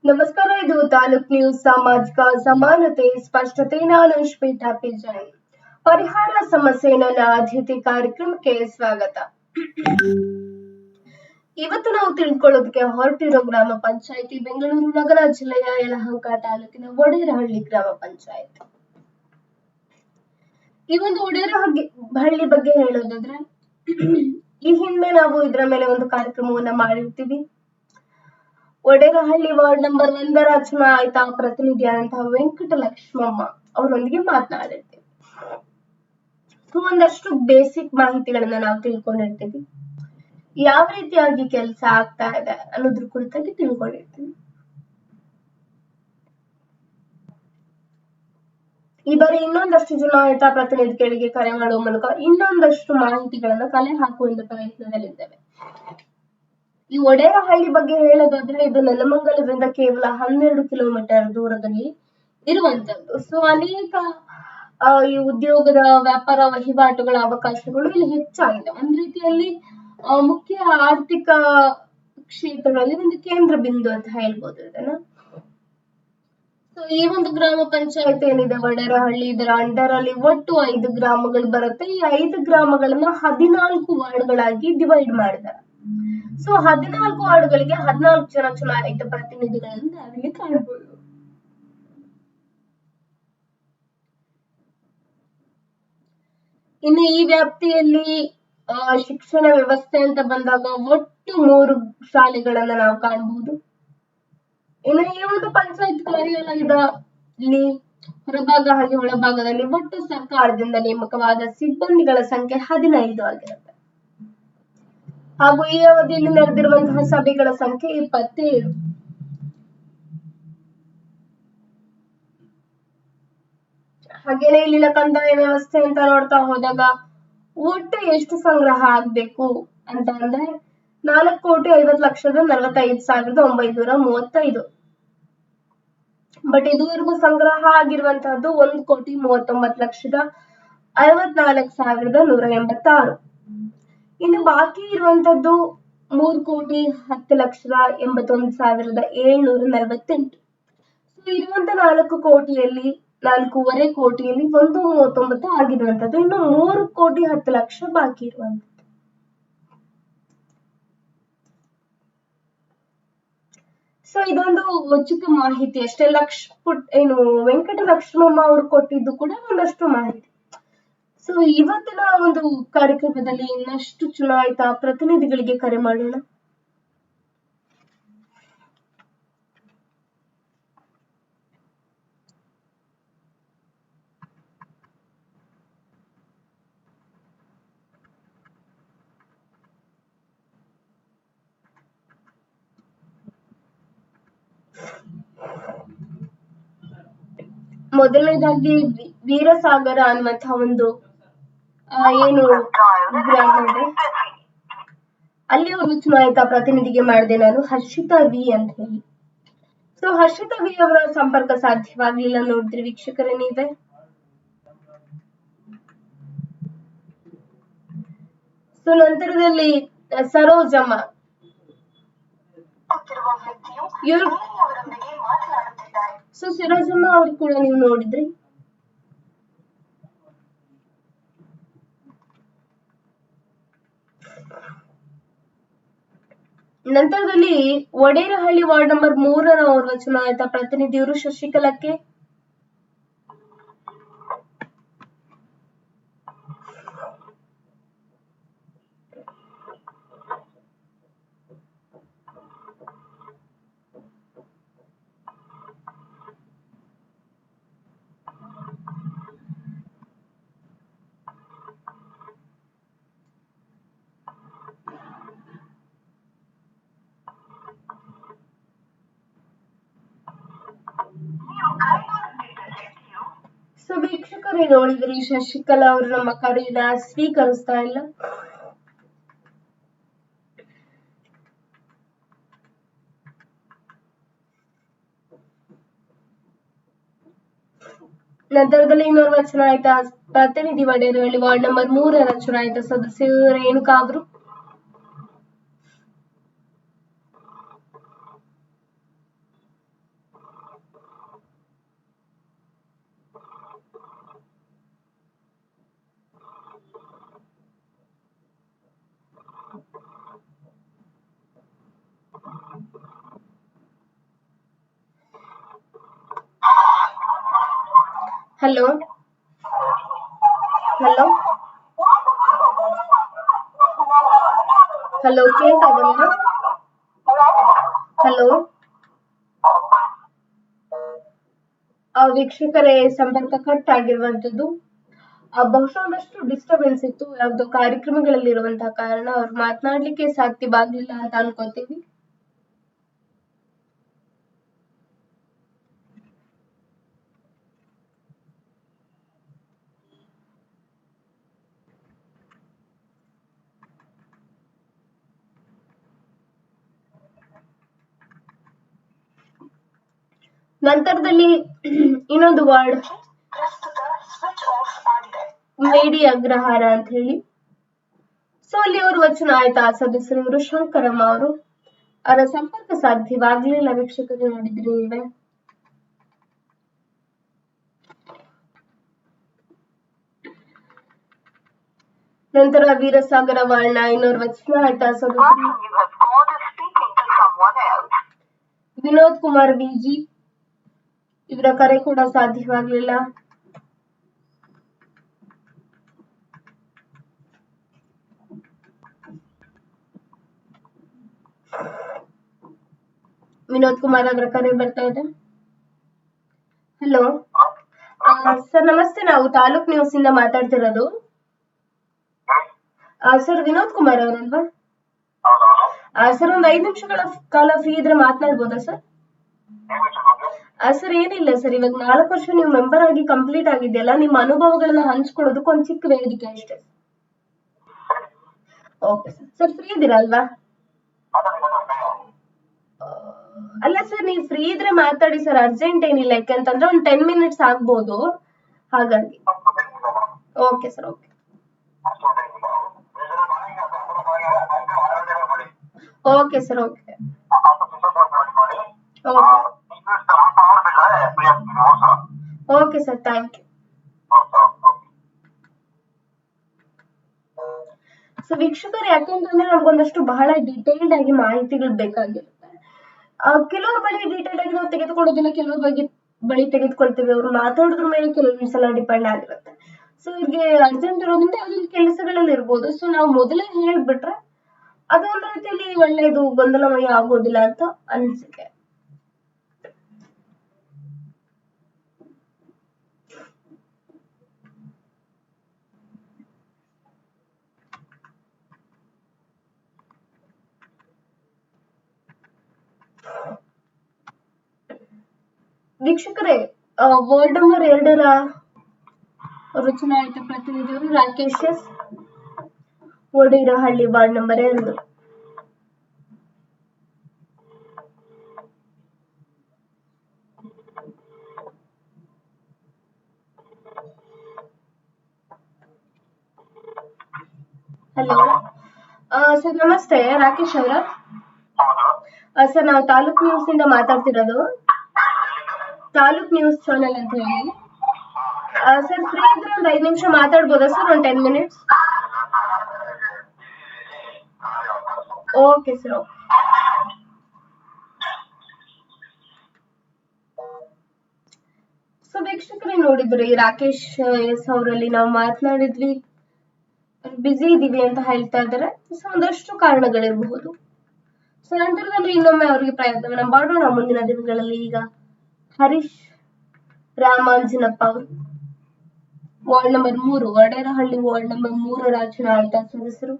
ನಮಸ್ಕಾರ, ಇದು ತಾಲೂಕ್ ನ್ಯೂಸ್. ಸಾಮಾಜಿಕ ಸಮಾನತೆ ಸ್ಪಷ್ಟತೆ. ನಾನು ಶ್ವೇತಾ ಪಿಜೈ. ಪರಿಹಾರ ಸಮಸ್ಯೆ ನನ್ನ ಆದ್ಯತೆ ಕಾರ್ಯಕ್ರಮಕ್ಕೆ ಸ್ವಾಗತ. ಇವತ್ತು ನಾವು ತಿಳ್ಕೊಳ್ಳೋದಕ್ಕೆ ಹೊರಟಿರೋ ಗ್ರಾಮ ಪಂಚಾಯಿತಿ ಬೆಂಗಳೂರು ನಗರ ಜಿಲ್ಲೆಯ ಯಲಹಂಕ ತಾಲೂಕಿನ ಒಡೇರಹಳ್ಳಿ ಗ್ರಾಮ ಪಂಚಾಯಿತಿ. ಈ ಒಂದು ಒಡೇರಹಳ್ಳಿ ಬಗ್ಗೆ ಹೇಳೋದಾದ್ರೆ, ಈ ಹಿಂದೆ ನಾವು ಇದರ ಮೇಲೆ ಒಂದು ಕಾರ್ಯಕ್ರಮವನ್ನ ಮಾಡಿರ್ತೀವಿ. ಒಡೇರಹಳ್ಳಿ ವಾರ್ಡ್ ನಂಬರ್ 1 ಚುನಾಯಿತ ಪ್ರತಿನಿಧಿಯಾದಂತಹ ವೆಂಕಟಲಕ್ಷ್ಮಮ್ಮ ಅವರೊಂದಿಗೆ ಮಾತನಾಡಿರ್ತೀವಿ. ಒಂದಷ್ಟು ಬೇಸಿಕ್ ಮಾಹಿತಿಗಳನ್ನ ನಾವು ತಿಳ್ಕೊಂಡಿರ್ತೀವಿ. ಯಾವ ರೀತಿಯಾಗಿ ಕೆಲಸ ಆಗ್ತಾ ಇದೆ ಅನ್ನೋದ್ರ ಕುರಿತಾಗಿ ತಿಳ್ಕೊಂಡಿರ್ತೀವಿ. ಈ ಬಾರಿ ಇನ್ನೊಂದಷ್ಟು ಚುನಾಯಿತ ಪ್ರತಿನಿಧಿಗಳಿಗೆ ಕರೆ ಮಾಡುವ ಮೂಲಕ ಇನ್ನೊಂದಷ್ಟು ಮಾಹಿತಿಗಳನ್ನ ಕಲೆ ಹಾಕುವ ಪ್ರಯತ್ನದಲ್ಲಿದ್ದೇವೆ. ಈ ಒಡೇರಹಳ್ಳಿ ಬಗ್ಗೆ ಹೇಳೋದಾದ್ರೆ, ಇದು ನೆಲಮಂಗಲದಿಂದ ಕೇವಲ 12 ಕಿಲೋಮೀಟರ್ ದೂರದಲ್ಲಿ ಇರುವಂತದ್ದು. ಸೊ ಅನೇಕ ಈ ಉದ್ಯೋಗದ ವ್ಯಾಪಾರ ವಹಿವಾಟುಗಳ ಅವಕಾಶಗಳು ಇಲ್ಲಿ ಹೆಚ್ಚಾಗಿದೆ. ಒಂದ್ ರೀತಿಯಲ್ಲಿ ಮುಖ್ಯ ಆರ್ಥಿಕ ಕ್ಷೇತ್ರಗಳಲ್ಲಿ ಒಂದು ಕೇಂದ್ರ ಬಿಂದು ಅಂತ ಹೇಳ್ಬೋದು ಇದನ್ನ. ಸೊ ಈ ಒಂದು ಗ್ರಾಮ ಪಂಚಾಯತ್ ಏನಿದೆ ಒಡೇರಹಳ್ಳಿ, ಇದರ ಅಂಡರ್ ಅಲ್ಲಿ ಒಟ್ಟು 5 ಗ್ರಾಮಗಳು ಬರುತ್ತೆ. ಈ 5 ಗ್ರಾಮಗಳನ್ನ 14 ವಾರ್ಡ್ಗಳಾಗಿ ಡಿವೈಡ್ ಮಾಡಿದ್ದಾರೆ. ಸೊ 14 ವಾರ್ಡ್ಗಳಿಗೆ 14 ಜನ ಚುನಾಯಿತ ಪ್ರತಿನಿಧಿಗಳನ್ನು ನಾವಿಲ್ಲಿ ಕಾಣಬಹುದು. ಇನ್ನು ಈ ವ್ಯಾಪ್ತಿಯಲ್ಲಿ ಶಿಕ್ಷಣ ವ್ಯವಸ್ಥೆ ಅಂತ ಬಂದಾಗ ಒಟ್ಟು 3 ಶಾಲೆಗಳನ್ನ ನಾವು ಕಾಣಬಹುದು. ಇನ್ನು ಈ ಒಂದು ಪಂಚಾಯತ್ ಕಾರ್ಯಾಲಯದಲ್ಲಿ ಹೊರಭಾಗ ಹಾಗೆ ಒಳಭಾಗದಲ್ಲಿ ಒಟ್ಟು ಸರ್ಕಾರದಿಂದ ನೇಮಕವಾದ ಸಿಬ್ಬಂದಿಗಳ ಸಂಖ್ಯೆ 15 ಆಗಿರುತ್ತೆ. ಹಾಗೂ ಈ ಅವಧಿಯಲ್ಲಿ ನಡೆದಿರುವಂತಹ ಸಭೆಗಳ ಸಂಖ್ಯೆ 27. ಹಾಗೇನೆ ಇಲ್ಲಿನ ಕಂದಾಯ ವ್ಯವಸ್ಥೆ ಅಂತ ನೋಡ್ತಾ ಹೋದಾಗ ಒಟ್ಟು ಎಷ್ಟು ಸಂಗ್ರಹ ಆಗ್ಬೇಕು ಅಂತ ಅಂದ್ರೆ 4,50,45,935. ಬಟ್ ಇದುವರೆಗೂ ಸಂಗ್ರಹ ಆಗಿರುವಂತಹದ್ದು 1,39,64,186. ಇನ್ನು ಬಾಕಿ ಇರುವಂತದ್ದು 3,10,81,748. ಸೊ ಇರುವಂತ 4 ಕೋಟಿಯಲ್ಲಿ 4.5 ಕೋಟಿಯಲ್ಲಿ 1.39 ಆಗಿರುವಂತದ್ದು. ಇನ್ನು 3,10,00,000 ಬಾಕಿ ಇರುವಂತದ್ದು. ಸೊ ಇದೊಂದು ಚಿಕ್ಕ ಮಾಹಿತಿ ಅಷ್ಟೇ. ವೆಂಕಟಲಕ್ಷ್ಮಮ್ಮ ಅವರು ಕೊಟ್ಟಿದ್ದು ಕೂಡ ಒಂದಷ್ಟು ಮಾಹಿತಿ. ಸೊ ಇವತ್ತಿನ ಒಂದು ಕಾರ್ಯಕ್ರಮದಲ್ಲಿ ಇನ್ನಷ್ಟು ಚುನಾಯಿತ ಪ್ರತಿನಿಧಿಗಳಿಗೆ ಕರೆ ಮಾಡೋಣ. ಮೊದಲನೇದಾಗಿ ವೀರಸಾಗರ ಅನ್ನುವಂತಹ ಒಂದು ಏನು ಗ್ರಾಮ ಇದೆ, ಅಲ್ಲಿ ಒಂದು ಚುನಾಯಿತ ಪ್ರತಿನಿಧಿಗೆ ಮಾಡಿದೆ ನಾನು, ಹರ್ಷಿತಾ ವಿ ಅಂತ ಹೇಳಿ. ಸೊ ಹರ್ಷಿತಾ ವಿ ಅವರ ಸಂಪರ್ಕ ಸಾಧ್ಯವಾಗ್ಲಿಲ್ಲ ನೋಡಿದ್ರಿ ವೀಕ್ಷಕರೇ ನೀವೇ. ಸೊ ನಂತರದಲ್ಲಿ ಸರೋಜಮ್ಮ ಸೊ ಸರೋಜಮ್ಮ ಅವ್ರು ಕೂಡ ನೀವು ನೋಡಿದ್ರಿ. ನಂತರದಲ್ಲಿ ಒಡೇರಹಳ್ಳಿ ವಾರ್ಡ್ ನಂಬರ್ 3 ಓರ್ವ ಚುನಾಯಿತ ಪ್ರತಿನಿಧಿಯವರು ಶಶಿಕಲಾಕ್ಕೆ ಸೊ ವೀಕ್ಷಕರೇ ನೋಡಿದ್ರಿ, ಶಶಿಕಲಾ ಅವರು ನಮ್ಮ ಕರೆಯನ್ನ ಸ್ವೀಕರಿಸ್ತಾ ಇಲ್ಲ. ನಂತರದಲ್ಲಿ ಇನ್ನೋರ್ವ ಚುನಾಯಿತ ಪ್ರತಿನಿಧಿ ಒಡೇರಹಳ್ಳಿ ವಾರ್ಡ್ ನಂಬರ್ 3 ಚುನಾಯಿತ ಸದಸ್ಯರು ರೇಣುಕಾ ಅವರು. ಹಲೋ ಹಲೋ ಹಲೋ ಕೇಳ್ತಾ ಇದೆ ಮೇಡಮ್? ಹಲೋ ವೀಕ್ಷಕರೇ, ಸಂಪರ್ಕ ಕಟ್ ಆಗಿರುವಂತದ್ದು. ಬಹುಶಃ ಒಂದಷ್ಟು ಡಿಸ್ಟರ್ಬೆನ್ಸ್ ಇತ್ತು, ಯಾವ್ದೋ ಕಾರ್ಯಕ್ರಮಗಳಲ್ಲಿ ಇರುವಂತಹ ಕಾರಣ ಅವ್ರು ಮಾತನಾಡ್ಲಿಕ್ಕೆ ಸಾಧ್ಯವಾಗ್ಲಿಲ್ಲ ಅಂತ ಅನ್ಕೋತೀವಿ. ನಂತರದಲ್ಲಿ ಇನ್ನೊಂದು ವಾರ್ಡ್ ಮೇಡಿ ಅಗ್ರಹಾರ ಅಂತ ಹೇಳಿ, ಸೊ ಅಲ್ಲಿ ಅವರು ವಚನ ಆಯ್ತಾ ಸದಸ್ಯರು ಶಂಕರಮ್ಮ ಅವರು, ಅವರ ಸಂಪರ್ಕ ಸಾಧ್ಯವಾಗ್ಲಿಲ್ಲ. ವೀಕ್ಷಕರು ನೋಡಿದ್ರಿ ನೀವೇ. ನಂತರ ವೀರಸಾಗರ ವಾರ್ಡ್ನ ಇನ್ನೊರು ವಚನ ಆಯ್ತಾ ಸದಸ್ಯರು ವಿನೋದ್ ಕುಮಾರ್ ವಿಜಿ, ಇವರ ಕರೆ ಕೂಡ ಸಾಧ್ಯವಾಗ್ಲಿಲ್ಲ. ವಿನೋದ್ ಕುಮಾರ್ ಅವರ ಕರೆ ಬರ್ತಾ ಇದೆ. ಹಲೋ ಸರ್ ನಮಸ್ತೆ, ನಾವು ತಾಲೂಕ್ ನ್ಯೂಸ್ ಇಂದ ಮಾತಾಡ್ತಿರೋದು. ಸರ್ ವಿನೋದ್ ಕುಮಾರ್ ಅವರಲ್ವಾ? ಸರ್ ಒಂದ್ 5 ನಿಮಿಷಗಳ ಕಾಲ ಫ್ರೀ ಇದ್ರೆ ಮಾತನಾಡ್ಬೋದಾ ಸರ್? ಸರ್ ಏನಿಲ್ಲ ಸರ್, ಇವಾಗ 4 ವರ್ಷ ನೀವು ಮೆಂಬರ್ ಆಗಿ ಕಂಪ್ಲೀಟ್ ಆಗಿದೆಯಲ್ಲ, ನಿಮ್ಮ ಅನುಭವಗಳನ್ನ ಹಂಚ್ಕೊಳ್ಳೋದಕ್ಕೆ ಒಂದ್ ಚಿಕ್ಕ ವೇದಿಕೆ ಅಷ್ಟೇ. ಓಕೆ ಸರ್, ಫ್ರೀ ಇದ್ದೀರಾ ಅಲ್ವಾ? ಅಲ್ಲ ಸರ್, ನೀವು ಫ್ರೀ ಇದ್ರೆ ಮಾತಾಡಿ ಸರ್, ಅರ್ಜೆಂಟ್ ಏನಿಲ್ಲ. ಯಾಕಂತಂದ್ರೆ ಒಂದ್ 10 ಮಿನಿಟ್ಸ್ ಆಗ್ಬೋದು, ಹಾಗಾಗಿ. Okay sir, okay okay sir, okay okay sir, thank you. So ವೀಕ್ಷಕರು, ಯಾಕೆಂತಂದ್ರೆ ನಮ್ಗೊಂದಷ್ಟು ಬಹಳ ಡೀಟೇಲ್ಡ್ ಆಗಿ ಮಾಹಿತಿಗಳು ಬೇಕಾಗಿರುತ್ತೆ. ಕೆಲವ್ರ ಬಳಿ ಡೀಟೇಲ್ ಆಗಿ ನಾವು ತೆಗೆದುಕೊಳ್ಳೋದಿಲ್ಲ, ಕೆಲವ್ರ ಬಳಿ ತೆಗೆದುಕೊಳ್ತೇವೆ. ಅವ್ರು ಮಾತಾಡೋದ್ರ ಮೇಲೆ ಕೆಲವೊಂದ್ಸಲ ಡಿಪೆಂಡ್ ಆಗಿರುತ್ತೆ. ಸೊ ಇವ್ರಿಗೆ ಅರ್ಜೆಂಟ್ ಇರೋದ್ರಿಂದ ಅದೊಂದು ಕೆಲಸಗಳಲ್ಲಿ ಇರ್ಬೋದು. ಸೊ ನಾವು ಮೊದಲೇ ಹೇಳ್ಬಿಟ್ರೆ ಅದು ಒಂದ್ ರೀತಿಯಲ್ಲಿ ಒಳ್ಳೇದು, ಗೊಂದಲಮಯ ಆಗೋದಿಲ್ಲ ಅಂತ ಅನಿಸಿಕೆ. ವೀಕ್ಷಕರೇ, ವಾರ್ಡ್ ನಂಬರ್ 2ರ ಚುನಾಯಿತ ಪ್ರತಿನಿಧಿಗಳು Rakesh S, Vadirahalli, ward number 2. Hello sir ನಮಸ್ತೆ, ರಾಕೇಶ್ ಅವರ? ಸರ್ ನಾವು ತಾಲೂಕ್ ನ್ಯೂಸ್ ಇಂದ ಮಾತಾಡ್ತಿರೋದು, ತಾಲೂಕ್ ನ್ಯೂಸ್ ಚಾನೆಲ್ ಅಂತ ಹೇಳಿ. ಸರ್ ಫ್ರೀ ಇದ್ರೆ ಒಂದ್ 5 ನಿಮಿಷ ಮಾತಾಡ್ಬೋದಾ ಸರ್? ಒಂದ್ 10 minutes. Okay sir, okay. So ವೀಕ್ಷಕರೇ ನೋಡಿದ್ರಿ, ರಾಕೇಶ್ ಎಸ್ ಅವರಲ್ಲಿ ನಾವು ಮಾತನಾಡಿದ್ವಿ. ಬಿಸಿ ಇದೀವಿ ಅಂತ ಹೇಳ್ತಾ ಇದ್ದಾರೆ. ಸೊ ಒಂದಷ್ಟು ಕಾರಣಗಳಿರಬಹುದು. ಸೊ ನಂತರದಲ್ಲಿ ಇನ್ನೊಮ್ಮೆ ಅವರಿಗೆ ಪ್ರಯತ್ನವನ್ನ ಮಾಡೋಣ ಮುಂದಿನ ದಿನಗಳಲ್ಲಿ. ಈಗ ಹರೀಶ್ ರಾಮಾಂಜನಪ್ಪ ಅವರು, ವಾರ್ಡ್ ನಂಬರ್ 3, ವಡೇರಹಳ್ಳಿ ವಾರ್ಡ್ ನಂಬರ್ 3ರ ಚುನಾಯಿತ ಸದಸ್ಯರು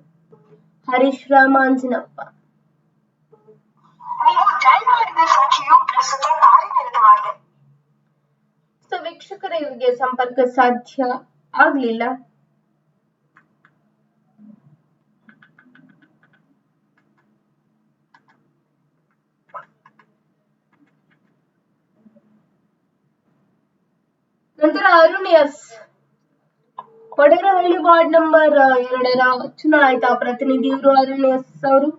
ಹರೀಶ್ ರಾಮಾಂಜನಪ್ಪ. ಸೊ ವೀಕ್ಷಕರ, ಇವರಿಗೆ ಸಂಪರ್ಕ ಸಾಧ್ಯ ಆಗ್ಲಿಲ್ಲ. ನಂತರ ಅರುಣ್ ಎಸ್, ವಡೇರಹಳ್ಳಿ ವಾರ್ಡ್ ನಂಬರ್ 2ರ ಚುನಾಯಿತ ಪ್ರತಿನಿಧಿ ಇವರು ಅರುಣ್ ಎಸ್ ಅವರು.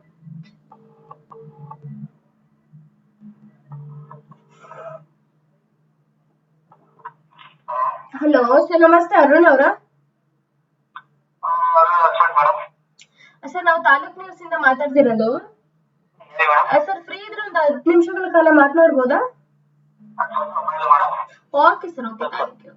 ಹಲೋ ಸರ್ ನಮಸ್ತೆ, ಅರುಣ್ ಅವರ? ಸರ್ ನಾವು ತಾಲೂಕ್ ನ್ಯೂಸ್ ಇಂದ ಮಾತಾಡ್ತಿರೋದು. ಸರ್ ಫ್ರೀ ಇದ್ರೆ ಒಂದು 10 ನಿಮಿಷಗಳ ಕಾಲ ಮಾತನಾಡ್ಬೋದಾ? Okay sir, okay, thank you.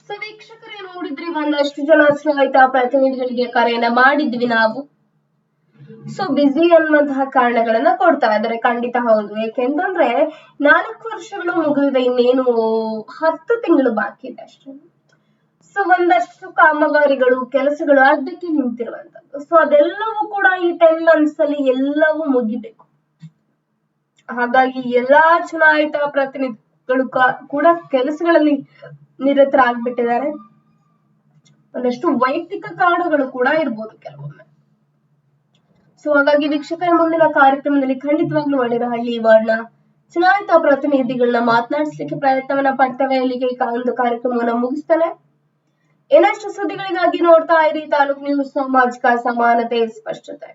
So ವೀಕ್ಷಕರೇ, ನೋಡಿದ್ರಿ ಒಂದಷ್ಟು ಜನ ಚುನಾಯಿತ ಪ್ರತಿನಿಧಿಗಳಿಗೆ ಕರೆಯನ್ನ ಮಾಡಿದ್ವಿ ನಾವು. ಸೊ ಬಿಸಿ ಅನ್ನುವಂತಹ ಕಾರಣಗಳನ್ನ ಕೊಡ್ತಾ ಇದ್ದಾರೆ. ಖಂಡಿತ ಹೌದು. ಏಕೆಂತಂದ್ರೆ 4 ವರ್ಷಗಳು ಮುಗಿದಿದೆ, ಇನ್ನೇನು 10 ತಿಂಗಳು ಬಾಕಿ ಇದೆ ಅಷ್ಟೇ. ಸೊ ಒಂದಷ್ಟು ಕಾಮಗಾರಿಗಳು, ಕೆಲಸಗಳು ಅರ್ಧಕ್ಕೆ ನಿಂತಿರುವಂತದ್ದು. ಸೊ ಅದೆಲ್ಲವೂ ಕೂಡ ಈ 10 months ಅಲ್ಲಿ ಎಲ್ಲವೂ ಮುಗಿಬೇಕು. ಹಾಗಾಗಿ ಎಲ್ಲಾ ಚುನಾಯಿತ ಪ್ರತಿನಿಧಿಗಳು ಕೂಡ ಕೆಲಸಗಳಲ್ಲಿ ನಿರತರಾಗ್ಬಿಟ್ಟಿದ್ದಾರೆ. ಒಂದಷ್ಟು ವೈಯಕ್ತಿಕ ಕಾರಣಗಳು ಕೂಡ ಇರ್ಬೋದು ಕೆಲವೊಮ್ಮೆ. ಸೊ ಹಾಗಾಗಿ ವೀಕ್ಷಕರ, ಮುಂದಿನ ಕಾರ್ಯಕ್ರಮದಲ್ಲಿ ಖಂಡಿತವಾಗ್ಲೂ ಒಡೆರಹಳ್ಳಿ ವಾರ್ಡ್ನ ಚುನಾಯಿತ ಪ್ರತಿನಿಧಿಗಳನ್ನ ಮಾತನಾಡಿಸ್ಲಿಕ್ಕೆ ಪ್ರಯತ್ನವನ್ನ ಪಡ್ತೇವೆ. ಇಲ್ಲಿಗೆ ಈ ಒಂದು ಕಾರ್ಯಕ್ರಮವನ್ನ ಮುಗಿಸ್ತಾನೆ. ಇನ್ನಷ್ಟು ಸುದ್ದಿಗಳಿಗಾಗಿ ನೋಡ್ತಾ ಇರಿ ತಾಲೂಕು ನ್ಯೂಸ್, ಸಾಮಾಜಿಕ ಸಮಾನತೆ, ಸ್ಪಷ್ಟತೆ.